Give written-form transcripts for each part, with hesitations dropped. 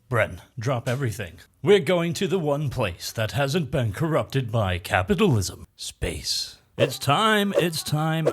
Bren, drop everything. We're going to the one place that hasn't been corrupted by capitalism. Space. It's time,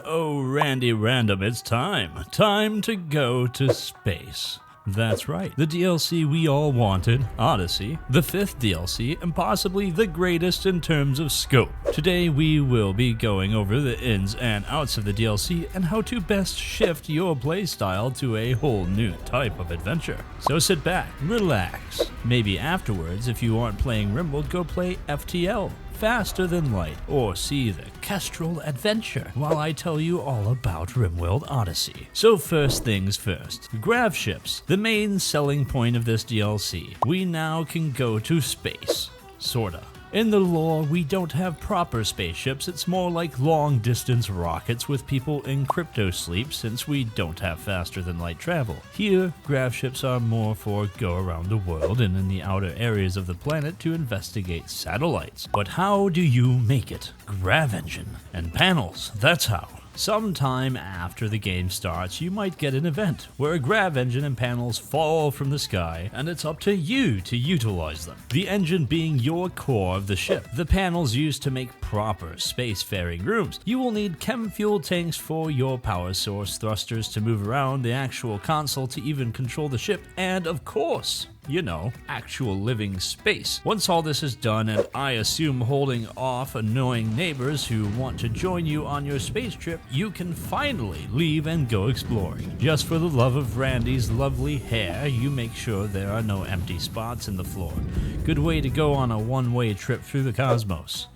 oh Randy Random, it's time. Time to go to space. That's right, the DLC we all wanted, Odyssey, the 5th DLC, and possibly the greatest in terms of scope. Today we will be going over the ins and outs of the DLC and how to best shift your playstyle to a whole new type of adventure. So sit back, relax. Maybe afterwards, if you aren't playing Rimworld, go play FTL. Faster Than Light, or see the Kestrel Adventure, while I tell you all about Rimworld Odyssey. So first things first, Grav Ships, the main selling point of this DLC. We now can go to space, sorta. In the lore, we don't have proper spaceships, it's more like long-distance rockets with people in crypto-sleep since we don't have faster-than-light travel. Here, Grav ships are more for go around the world and in the outer areas of the planet to investigate satellites. But how do you make it? Grav engine and panels, that's how. Sometime after the game starts, you might get an event where a grav engine and panels fall from the sky, and it's up to you to utilize them. The engine being your core of the ship, the panels used to make proper spacefaring rooms. You will need chem fuel tanks for your power source, thrusters to move around the actual console to even control the ship, and of course, you know, actual living space. Once all this is done, and I assume holding off annoying neighbors who want to join you on your space trip, you can finally leave and go exploring. Just for the love of Randy's lovely hair, you make sure there are no empty spots in the floor. Good way to go on a one-way trip through the cosmos.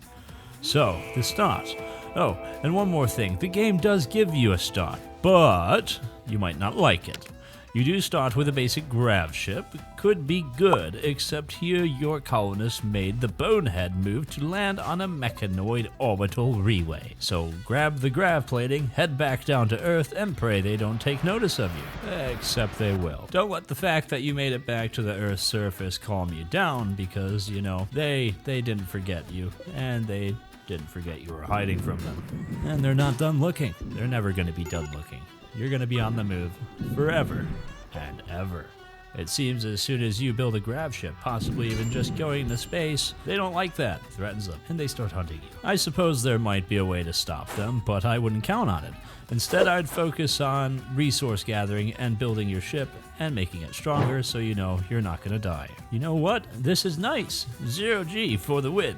So, the start. Oh, and one more thing, the game does give you a start, but you might not like it. You do start with a basic grav ship, could be good, except here your colonists made the bonehead move to land on a mechanoid orbital relay. So grab the grav plating, head back down to Earth, and pray they don't take notice of you. Except they will. Don't let the fact that you made it back to the Earth's surface calm you down, because, you know, they didn't forget you, and they didn't forget you were hiding from them. And they're not done looking. They're never going to be done looking. You're going to be on the move forever and ever. It seems as soon as you build a grav ship, possibly even just going to space, they don't like that, threatens them, and they start hunting you. I suppose there might be a way to stop them, but I wouldn't count on it. Instead, I'd focus on resource gathering and building your ship and making it stronger so you know you're not going to die. You know what? This is nice. 0G for the win.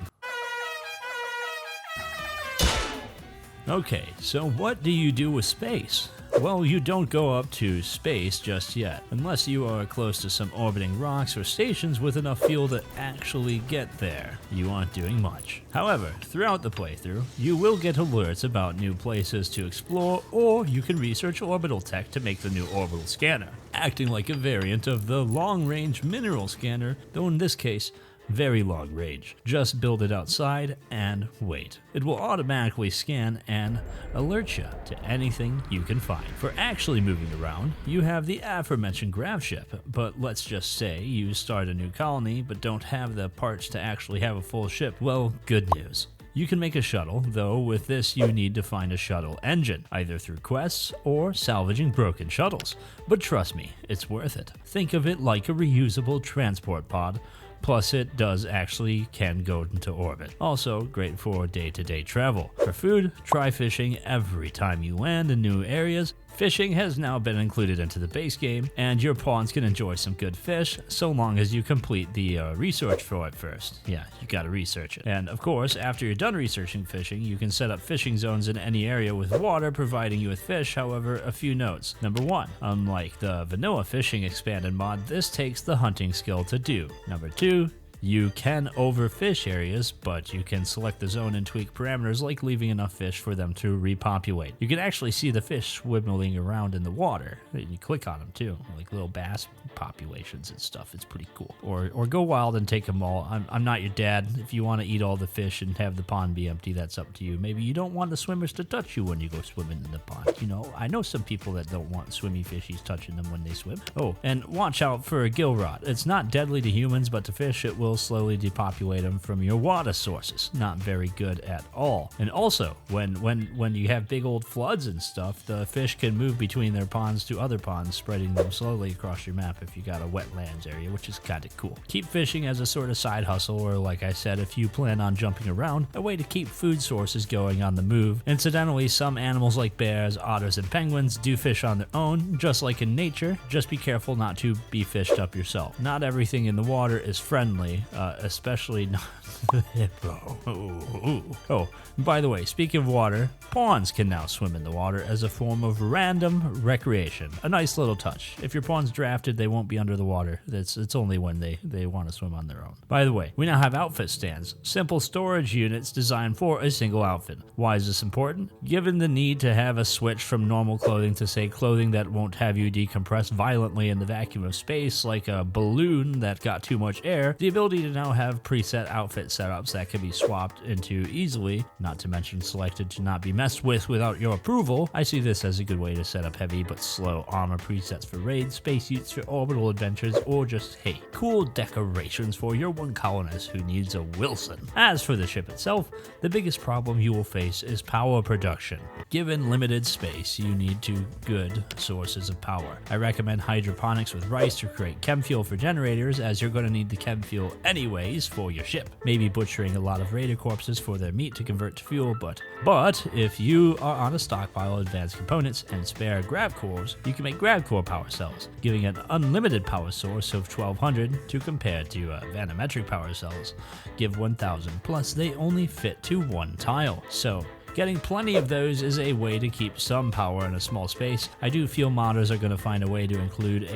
Okay, so what do you do with space? Well, you don't go up to space just yet, unless you are close to some orbiting rocks or stations with enough fuel to actually get there. You aren't doing much. However, throughout the playthrough, you will get alerts about new places to explore, or you can research orbital tech to make the new orbital scanner, acting like a variant of the long-range mineral scanner, though in this case, very long range. Just build it outside and wait. It will automatically scan and alert you to anything you can find. For actually moving around, you have the aforementioned grav ship, but let's just say you start a new colony but don't have the parts to actually have a full ship. Well, good news. You can make a shuttle, though with this you need to find a shuttle engine, either through quests or salvaging broken shuttles. But trust me, it's worth it. Think of it like a reusable transport pod, plus it does actually can go into orbit. Also great for day-to-day travel. For food, try fishing every time you land in new areas. Fishing has now been included into the base game, and your pawns can enjoy some good fish so long as you complete the research for it first. Yeah, you gotta research it. And of course, after you're done researching fishing, you can set up fishing zones in any area with water, providing you with fish. However, a few notes. Number 1, unlike the vanilla fishing expanded mod, this takes the hunting skill to do. Number 2, you can overfish areas, but you can select the zone and tweak parameters like leaving enough fish for them to repopulate. You can actually see the fish swimming around in the water. You click on them too, like little bass populations and stuff. It's pretty cool. Or go wild and take them all. I'm not your dad. If you want to eat all the fish and have the pond be empty, that's up to you. Maybe you don't want the swimmers to touch you when you go swimming in the pond. You know, I know some people that don't want swimmy fishies touching them when they swim. Oh, and watch out for a gill rot. It's not deadly to humans, but to fish it will will slowly depopulate them from your water sources. Not very good at all. And also, when you have big old floods and stuff, the fish can move between their ponds to other ponds, spreading them slowly across your map if you got a wetlands area, which is kind of cool. Keep fishing as a sort of side hustle, or like I said, if you plan on jumping around, a way to keep food sources going on the move. Incidentally, some animals like bears, otters, and penguins do fish on their own, just like in nature. Just be careful not to be fished up yourself. Not everything in the water is friendly, especially not the hippo. Oh, by the way, speaking of water, pawns can now swim in the water as a form of random recreation. A nice little touch. If your pawn's drafted, they won't be under the water. It's only when they want to swim on their own. By the way, we now have outfit stands, simple storage units designed for a single outfit. Why is this important? Given the need to have a switch from normal clothing to, say, clothing that won't have you decompress violently in the vacuum of space, like a balloon that got too much air, the ability to now have preset outfit setups that can be swapped into easily, not to mention selected to not be messed with without your approval. I see this as a good way to set up heavy but slow armor presets for raids, spacesuits for orbital adventures, or just, hey, cool decorations for your one colonist who needs a Wilson. As for the ship itself, the biggest problem you will face is power production. Given limited space, you need two good sources of power. I recommend hydroponics with rice to create chem fuel for generators, as you're going to need the chem fuel anyways for your ship. Maybe butchering a lot of raider corpses for their meat to convert to fuel, but if you are on a stockpile of advanced components and spare grav cores, you can make grav core power cells, giving an unlimited power source of 1200 to compare to vanometric power cells give 1000, plus they only fit to one tile. So getting plenty of those is a way to keep some power in a small space. I do feel modders are going to find a way to include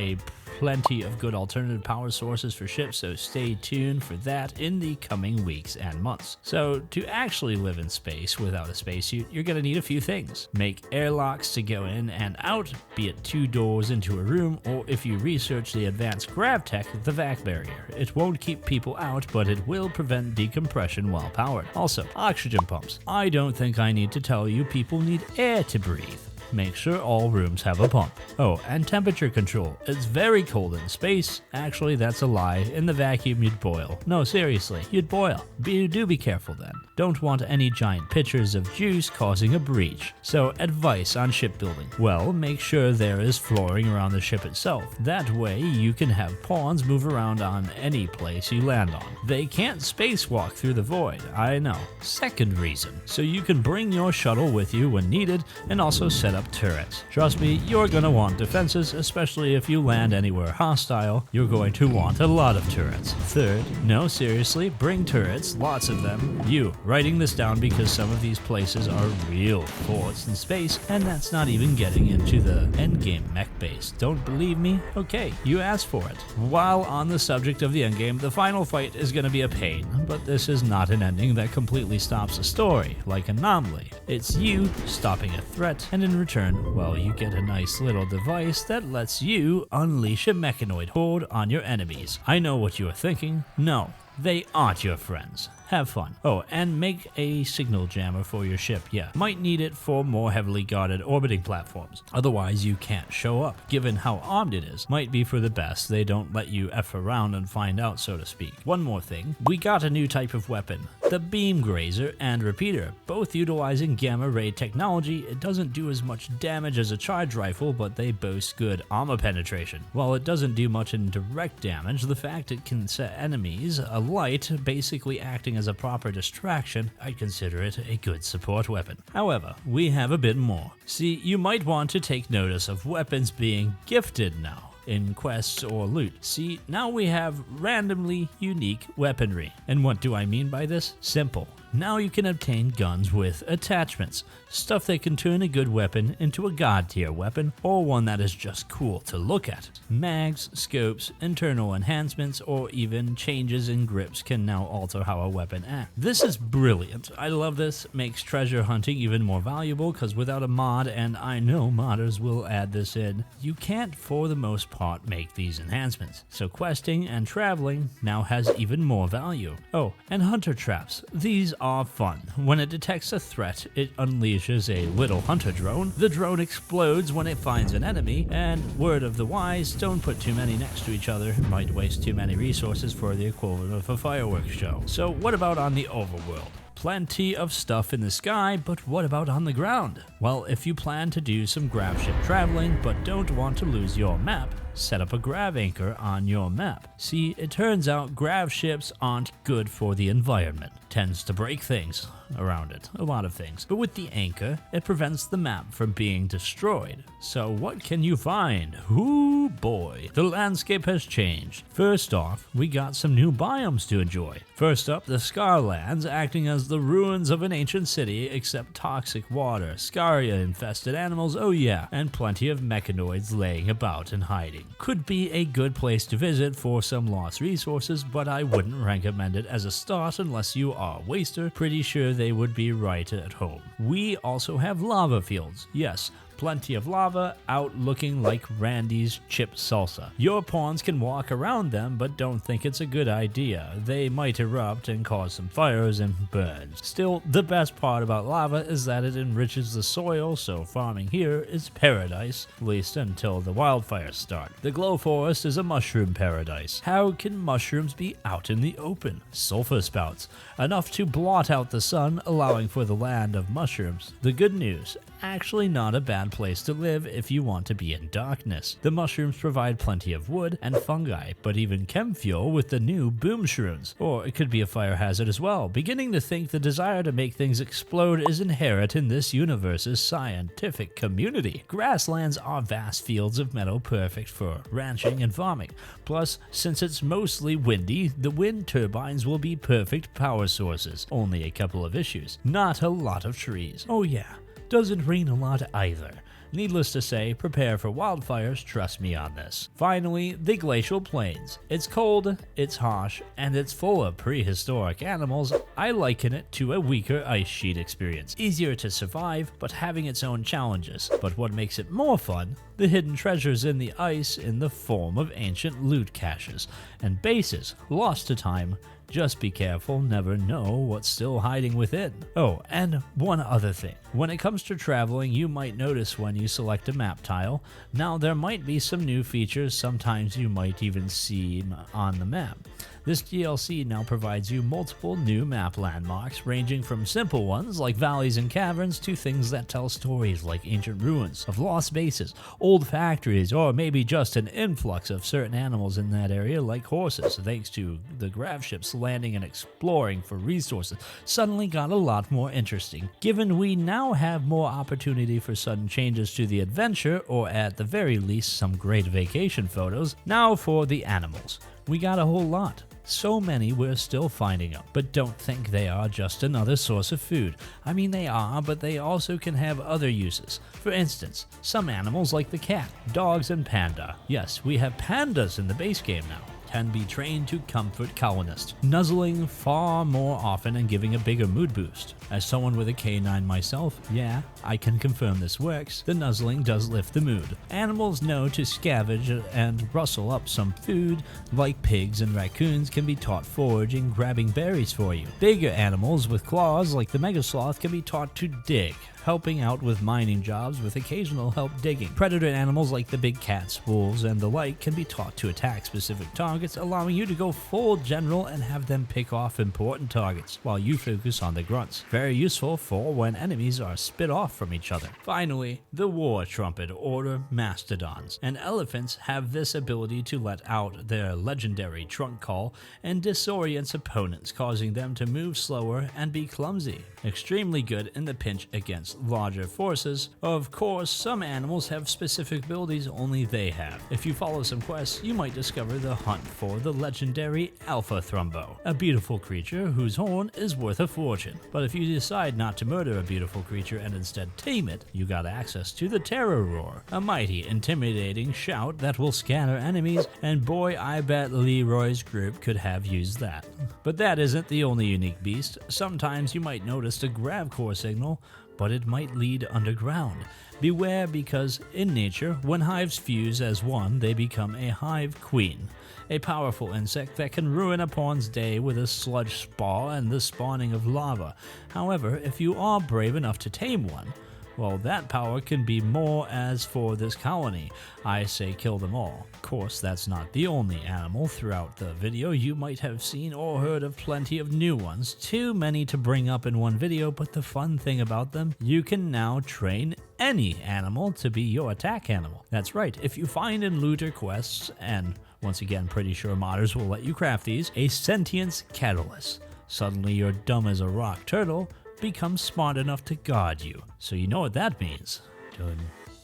plenty of good alternative power sources for ships, so stay tuned for that in the coming weeks and months. So to actually live in space without a spacesuit, you're going to need a few things. Make airlocks to go in and out, be it 2 doors into a room, or if you research the advanced grav tech, the vac barrier. It won't keep people out, but it will prevent decompression while powered. Also, oxygen pumps. I don't think I need to tell you people need air to breathe. Make sure all rooms have a pump. Oh, and temperature control. It's very cold in space. Actually, that's a lie. In the vacuum, you'd boil. No, seriously, you'd boil. Do be careful then. Don't want any giant pitchers of juice causing a breach. So, advice on shipbuilding. Well, make sure there is flooring around the ship itself. That way, you can have pawns move around on any place you land on. They can't spacewalk through the void, I know. Second reason, so you can bring your shuttle with you when needed, and also set up turrets. Trust me, you're gonna want defenses, especially if you land anywhere hostile. You're going to want a lot of turrets. Third, no, seriously, bring turrets, lots of them. You, writing this down because some of these places are real forts in space, and that's not even getting into the Endgame mech base. Don't believe me? Okay, you asked for it. While on the subject of the Endgame, the final fight is gonna be a pain, but this is not an ending that completely stops the story, like Anomaly. It's you stopping a threat, and in return, well, you get a nice little device that lets you unleash a mechanoid horde on your enemies. I know what you are thinking. No, they aren't your friends. Have fun. Oh, and make a signal jammer for your ship. Yeah, might need it for more heavily guarded orbiting platforms. Otherwise, you can't show up. Given how armed it is, might be for the best. They don't let you F around and find out, so to speak. One more thing. We got a new type of weapon. The Beam Grazer and Repeater. Both utilizing gamma ray technology. It doesn't do as much damage as a charge rifle, but they boast good armor penetration. While it doesn't do much in direct damage, the fact it can set enemies alight, basically acting as a proper distraction, I'd consider it a good support weapon. However, we have a bit more. See, you might want to take notice of weapons being gifted now in quests or loot. See, now we have randomly unique weaponry. And what do I mean by this? Simple. Now you can obtain guns with attachments, stuff that can turn a good weapon into a god tier weapon, or one that is just cool to look at. Mags, scopes, internal enhancements, or even changes in grips can now alter how a weapon acts. This is brilliant. I love this. Makes treasure hunting even more valuable, because without a mod, and I know modders will add this in, you can't for the most part make these enhancements. So questing and traveling now has even more value. Oh, and hunter traps. These are fun. When it detects a threat, it unleashes a little hunter drone. The drone explodes when it finds an enemy, and word of the wise, don't put too many next to each other. It might waste too many resources for the equivalent of a fireworks show. So what about on the overworld? Plenty of stuff in the sky, but what about on the ground? Well, if you plan to do some Grav ship traveling but don't want to lose your map, set up a Grav anchor on your map. See, it turns out Grav ships aren't good for the environment. Tends to break things around it, a lot of things. But with the anchor, it prevents the map from being destroyed. So what can you find? Ooh boy, the landscape has changed. First off, we got some new biomes to enjoy. First up, the Scarlands, acting as the ruins of an ancient city, except toxic water, Scaria-infested animals, oh yeah, and plenty of mechanoids laying about and hiding. Could be a good place to visit for some lost resources, but I wouldn't recommend it as a start unless you are a waster. Pretty sure they would be right at home. We also have lava fields. Yes, plenty of lava out looking like Randy's chip salsa. Your pawns can walk around them, but don't think it's a good idea. They might erupt and cause some fires and burns. Still, the best part about lava is that it enriches the soil, so farming here is paradise, at least until the wildfires start. The glow forest is a mushroom paradise. How can mushrooms be out in the open? Sulfur spouts, enough to blot out the sun, allowing for the land of mushrooms. The good news, actually not a bad place to live if you want to be in darkness. The mushrooms provide plenty of wood and fungi, but even chem fuel with the new boom shrooms. Or it could be a fire hazard as well. Beginning to think the desire to make things explode is inherent in this universe's scientific community. Grasslands are vast fields of meadow perfect for ranching and farming. Plus, since it's mostly windy, the wind turbines will be perfect power sources. Only a couple of issues. Not a lot of trees. Oh yeah. Doesn't rain a lot either. Needless to say, prepare for wildfires, trust me on this. Finally, the glacial plains. It's cold, it's harsh, and it's full of prehistoric animals. I liken it to a weaker ice sheet experience. Easier to survive, but having its own challenges. But what makes it more fun? The hidden treasures in the ice in the form of ancient loot caches and bases lost to time. Just be careful, never know what's still hiding within. Oh, and one other thing. When it comes to traveling, you might notice when you select a map tile. Now, there might be some new features, sometimes you might even see on the map. This DLC now provides you multiple new map landmarks, ranging from simple ones like valleys and caverns to things that tell stories like ancient ruins of lost bases, old factories, or maybe just an influx of certain animals in that area like horses, thanks to the Grav ships landing and exploring for resources. Suddenly got a lot more interesting, given we now have more opportunity for sudden changes to the adventure, or at the very least some great vacation photos. Now for the animals. We got a whole lot. So many we're still finding them, but don't think they are just another source of food. I mean, they are, but they also can have other uses. For instance, some animals like the cat, dogs, and panda. Yes, we have pandas in the base game now. Can be trained to comfort colonists, nuzzling far more often and giving a bigger mood boost. As someone with a canine myself, yeah, I can confirm this works. The nuzzling does lift the mood. Animals know to scavenge and rustle up some food, like pigs and raccoons can be taught foraging, grabbing berries for you. Bigger animals with claws like the megasloth can be taught to dig, helping out with mining jobs with occasional help digging. Predator animals like the big cats, wolves, and the like can be taught to attack specific targets, allowing you to go full general and have them pick off important targets while you focus on the grunts. Very useful for when enemies are spit off from each other. Finally, the war trumpet or mastodons. And elephants have this ability to let out their legendary trunk call and disorients opponents, causing them to move slower and be clumsy. Extremely good in the pinch against larger forces. Of course, some animals have specific abilities only they have. If you follow some quests, you might discover the hunt for the legendary Alpha Thumbbo, a beautiful creature whose horn is worth a fortune. But if you decide not to murder a beautiful creature and instead tame it, you got access to the Terror Roar, a mighty, intimidating shout that will scatter enemies, and boy, I bet Leroy's group could have used that. But that isn't the only unique beast. Sometimes you might notice a grav core signal, but it might lead underground. Beware, because in nature, when hives fuse as one, they become a Hive Queen, a powerful insect that can ruin a pawn's day with a sludge spa and the spawning of lava. However, if you are brave enough to tame one, well, that power can be more. As for this colony, I say kill them all. Of course, that's not the only animal throughout the video. You might have seen or heard of plenty of new ones, too many to bring up in one video, but the fun thing about them, you can now train any animal to be your attack animal. That's right, if you find in looter quests, and once again, pretty sure modders will let you craft these, a sentience catalyst. Suddenly you're dumb as a rock turtle, become smart enough to guard you. So you know what that means. Dun,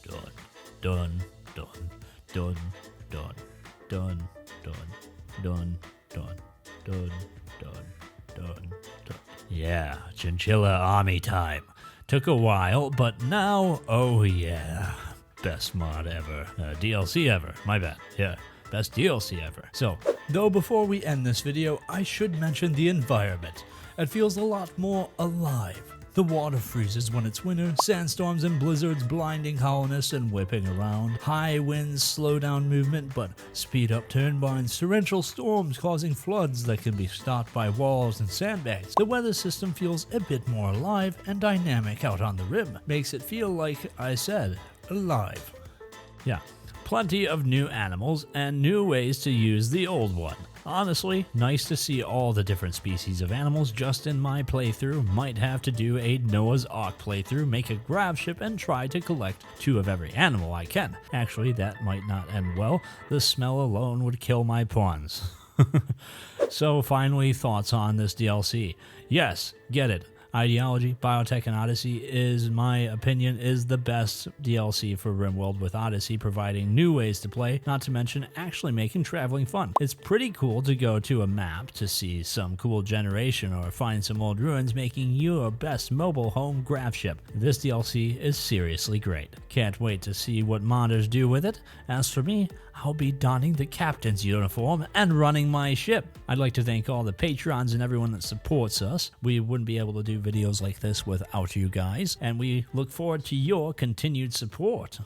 dun, dun, dun, dun, dun, dun, dun, dun, dun, dun, dun, dun, dun. Yeah, chinchilla army time. Took a while, but now, oh yeah, best mod ever. DLC ever, my bad, yeah. Best DLC ever. So, though before we end this video, I should mention the environment. It feels a lot more alive. The water freezes when it's winter, sandstorms and blizzards blinding colonists and whipping around. High winds slow down movement but speed up turbines. Torrential storms causing floods that can be stopped by walls and sandbags. The weather system feels a bit more alive and dynamic out on the rim. Makes it feel like I said, alive. Yeah. Plenty of new animals and new ways to use the old one. Honestly, nice to see all the different species of animals just in my playthrough. Might have to do a Noah's Ark playthrough, make a Grav ship and try to collect 2 of every animal I can. Actually, that might not end well. The smell alone would kill my pawns. So finally, thoughts on this DLC. Yes, get it. Ideology, Biotech, and Odyssey is, in my opinion, is the best DLC for Rimworld, with Odyssey providing new ways to play, not to mention actually making traveling fun. It's pretty cool to go to a map to see some cool generation or find some old ruins, making your best mobile home Grav ship. This DLC is seriously great. Can't wait to see what modders do with it. As for me, I'll be donning the captain's uniform and running my ship. I'd like to thank all the patrons and everyone that supports us. We wouldn't be able to do videos like this without you guys, and we look forward to your continued support.